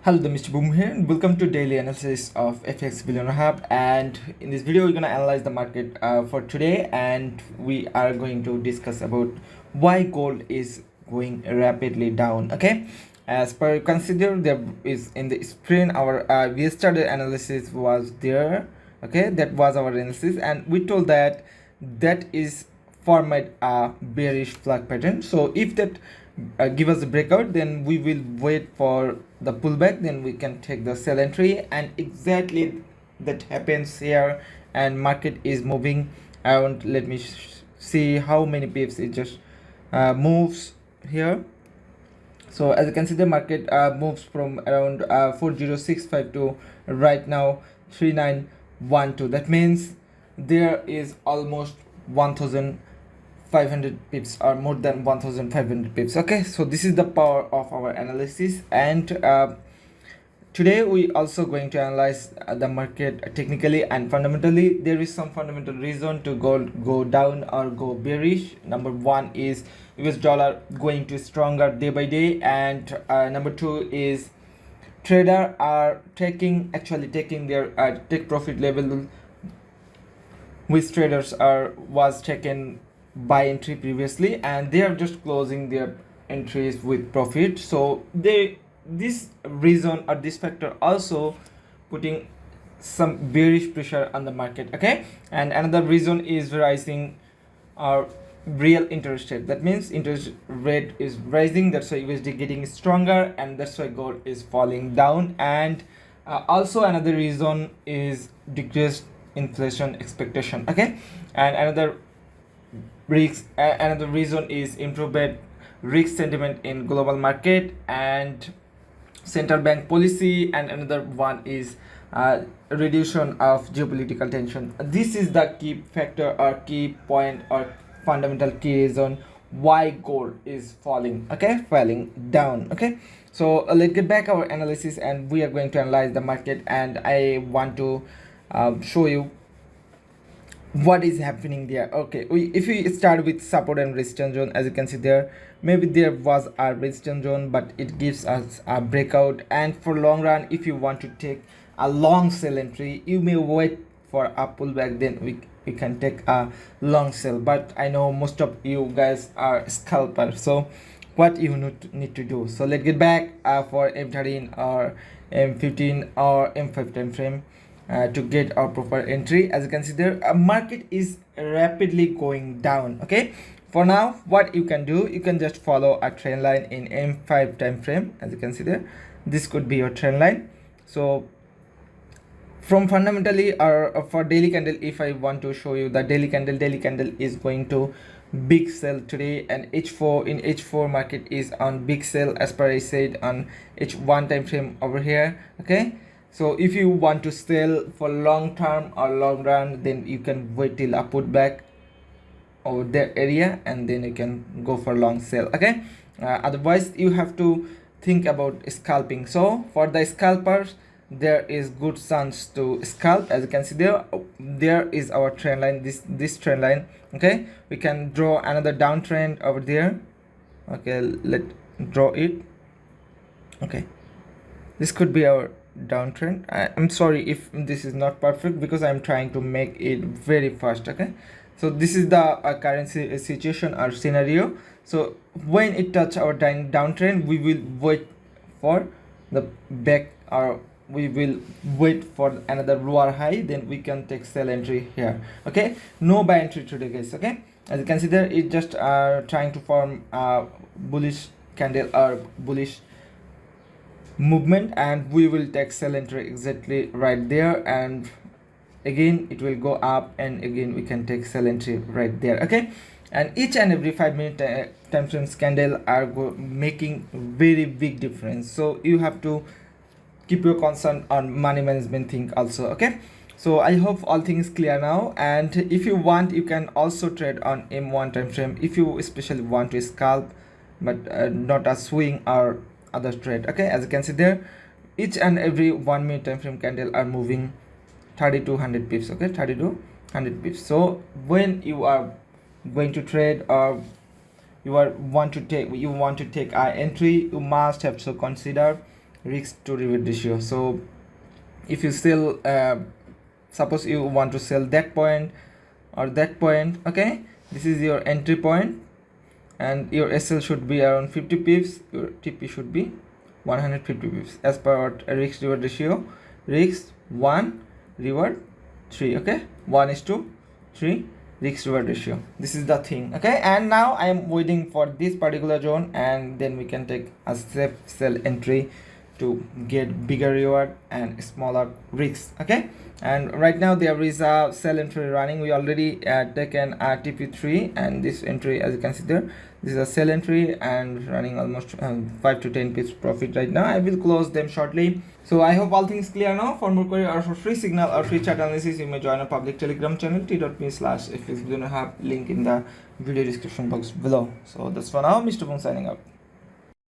Hello, Mr. Boom here, and welcome to daily analysis of FX Billionaire Hub. And in this video, we're gonna analyze the market for today, and we are going to discuss about why gold is going rapidly down. Okay, as per consider, there is in the screen our yesterday analysis was there. Okay, that was our analysis, and we told that that is format a bearish flag pattern. So if that give us a breakout, then we will wait for the pullback, then we can take the sell entry, and exactly that happens here, and market is moving around. Let me see how many pips it just moves here. So as you can see, the market moves from around 4065 to right now 3912. That means there is almost 1500 pips or more than 1500 pips. Okay, so this is the power of our analysis, and today we also going to analyze the market technically and fundamentally. There is some fundamental reason to go down or go bearish. Number one is US dollar going to stronger day by day, and number two is trader are taking their take profit level, which traders was taken buy entry previously, and they are just closing their entries with profit. So this reason or this factor also putting some bearish pressure on the market. Okay, and another reason is rising our real interest rate. That means interest rate is rising, that's why USD getting stronger, and that's why gold is falling down. And also another reason is decreased inflation expectation. Okay, and another reason is improved risk sentiment in global market and central bank policy, and another one is reduction of geopolitical tension. This is the key factor or key point or fundamental key reason why gold is falling down. Okay, so let's get back our analysis, and we are going to analyze the market, and I want to show you what is happening there. Okay, if we start with support and resistance zone, as you can see there, maybe there was a resistance zone, but it gives us a breakout. And for long run, if you want to take a long sell entry, you may wait for a pullback, then we can take a long sell. But I know most of you guys are scalpers, so what you need to do. So let's get back for M13 or M15 or M5 time frame to get our proper entry. As you can see there, a market is rapidly going down. Okay, for now what you can do, you can just follow a trend line in M5 time frame. As you can see there, this could be your trend line. So from fundamentally or for daily candle, if I want to show you the daily candle is going to big sell today, and H4 market is on big sell as per I said on H1 time frame over here. Okay, so if you want to sell for long term or long run, then you can wait till a pullback over that area, and then you can go for long sell. Okay, otherwise you have to think about scalping. So for the scalpers, there is good chance to scalp. As you can see there is our trend line, this trend line. Okay, we can draw another downtrend over there. Okay, let's draw it. Okay, this could be our downtrend. I'm sorry if this is not perfect, because I'm trying to make it very fast. Okay, so this is the current situation or scenario. So when it touch our downtrend, we will wait for the back, or we will wait for another lower high, then we can take sell entry here. Okay, no buy entry today, guys. Okay, as you can see there, it just trying to form a bullish candle or bullish movement, and we will take sell entry exactly right there, and again it will go up, and again we can take sell entry right there. Okay, and each and every 5-minute time frames candle are making very big difference. So you have to keep your concern on money management thing also. Okay, so I hope all things clear now, and if you want, you can also trade on M1 time frame if you especially want to scalp, but not a swing or other trade. Okay, as you can see there, each and every 1 minute time frame candle are moving 3200 pips. Okay, 3200 pips. So when you are going to trade, or you want to take an entry, you must have to consider risk to reward ratio. So if you sell, suppose you want to sell that point or that point, okay, this is your entry point, and your SL should be around 50 pips, your TP should be 150 pips as per our risk reward ratio. Risk 1, reward 3, okay, 1:3 risk reward ratio. This is the thing, okay. And now I am waiting for this particular zone, and then we can take a safe sell entry to get bigger reward and smaller risks, okay. And right now there is a sell entry running. We already taken a TP3, and this entry, as you can see there, this is a sell entry and running almost 5 to 10 pips profit right now. I will close them shortly. So I hope all things clear now. For more query or for free signal or free chart analysis, you may join our public telegram channel t.me/FX Billionaire Hub, link in the video description box below. So that's for now. Mr. Boom signing out.